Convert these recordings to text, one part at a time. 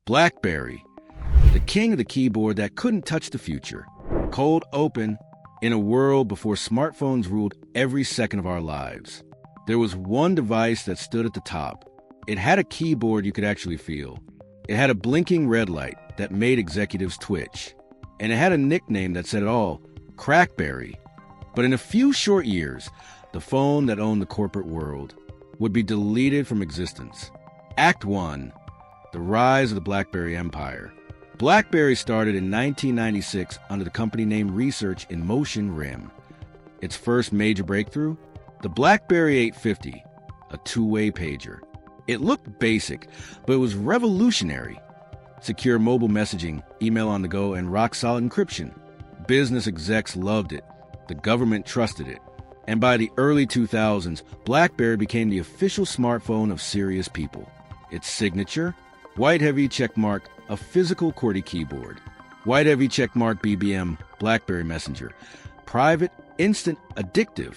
BlackBerry, the king of the keyboard that couldn't touch the future. Cold open, in a world before smartphones ruled every second of our lives. There was one device that stood at the top. It had a keyboard you could actually feel. It had a blinking red light that made executives twitch. And it had a nickname that said it all, Crackberry. But in a few short years, the phone that owned the corporate world would be deleted from existence. Act 1. The rise of the BlackBerry empire. BlackBerry started in 1996 under the company name Research in Motion RIM. Its first major breakthrough? The BlackBerry 850, a two-way pager. It looked basic, but it was revolutionary. Secure mobile messaging, email on the go, and rock-solid encryption. Business execs loved it. The government trusted it. And by the early 2000s, BlackBerry became the official smartphone of serious people. Its signature? White heavy checkmark, a physical QWERTY keyboard. White heavy checkmark BBM, BlackBerry Messenger. Private, instant, addictive.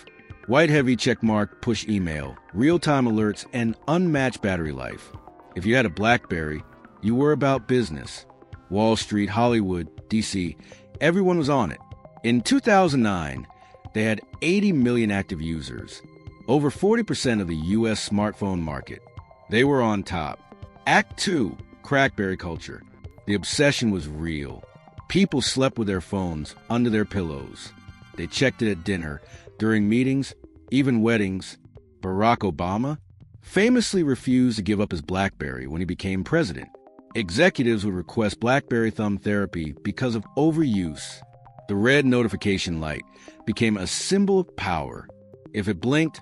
White heavy checkmark push email, real-time alerts, and unmatched battery life. If you had a BlackBerry, you were about business. Wall Street, Hollywood, DC, everyone was on it. In 2009, they had 80 million active users, over 40% of the US smartphone market. They were on top. Act 2, Crackberry culture. The obsession was real. People slept with their phones under their pillows. They checked it at dinner, during meetings, even weddings. Barack Obama famously refused to give up his BlackBerry when he became president. Executives would request BlackBerry thumb therapy because of overuse. The red notification light became a symbol of power. If it blinked,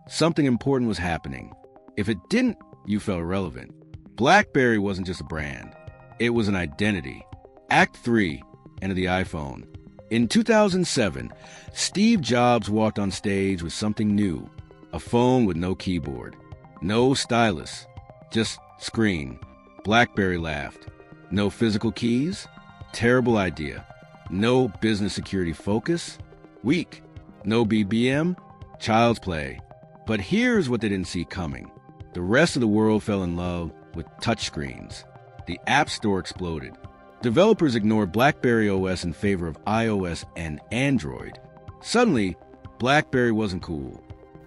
something important was happening. If it didn't, you felt irrelevant. BlackBerry wasn't just a brand. It was an identity. Act 3, enter the iPhone. In 2007, Steve Jobs walked on stage with something new. A phone with no keyboard. No stylus. Just screen. BlackBerry laughed. No physical keys? Terrible idea. No business security focus? Weak. No BBM? Child's play. But here's what they didn't see coming. The rest of the world fell in love with touchscreens. The App Store exploded. Developers ignored BlackBerry OS in favor of iOS and Android. Suddenly, BlackBerry wasn't cool.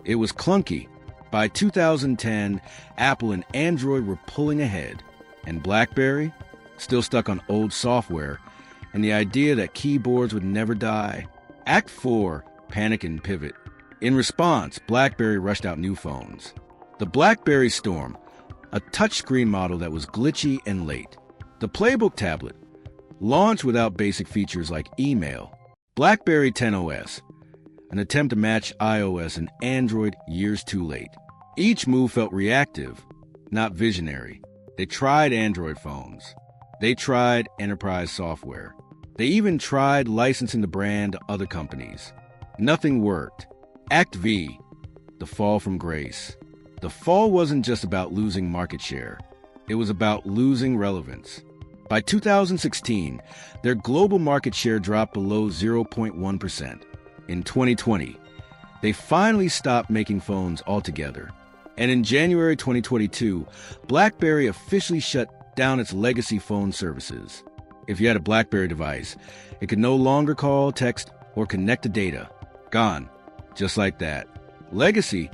It was clunky. By 2010, Apple and Android were pulling ahead. And BlackBerry? Still stuck on old software and the idea that keyboards would never die. Act 4, panic and pivot. In response, BlackBerry rushed out new phones. The BlackBerry Storm, a touchscreen model that was glitchy and late. The Playbook tablet, launched without basic features like email. BlackBerry 10 OS, an attempt to match iOS and Android years too late. Each move felt reactive, not visionary. They tried Android phones. They tried enterprise software. They even tried licensing the brand to other companies. Nothing worked. Act V, the fall from grace. The fall wasn't just about losing market share. It was about losing relevance. By 2016, their global market share dropped below 0.1%. In 2020, they finally stopped making phones altogether. And in January 2022, BlackBerry officially shut down its legacy phone services. If you had a BlackBerry device, it could no longer call, text, or connect to data. Gone. Just like that. Legacy?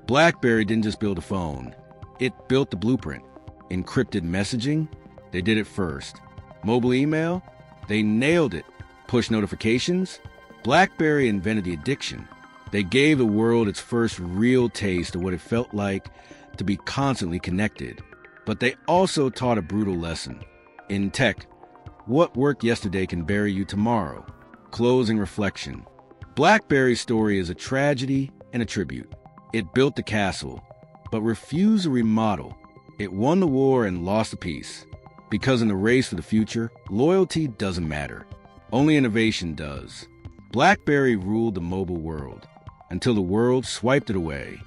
BlackBerry didn't just build a phone. It built the blueprint. Encrypted messaging? They did it first. Mobile email? They nailed it. Push notifications? BlackBerry invented the addiction. They gave the world its first real taste of what it felt like to be constantly connected. But they also taught a brutal lesson. In tech, what worked yesterday can bury you tomorrow. Closing reflection. BlackBerry's story is a tragedy and a tribute. It built the castle, but refused to remodel. It won the war and lost the peace. Because in the race for the future, loyalty doesn't matter. Only innovation does. BlackBerry ruled the mobile world until the world swiped it away.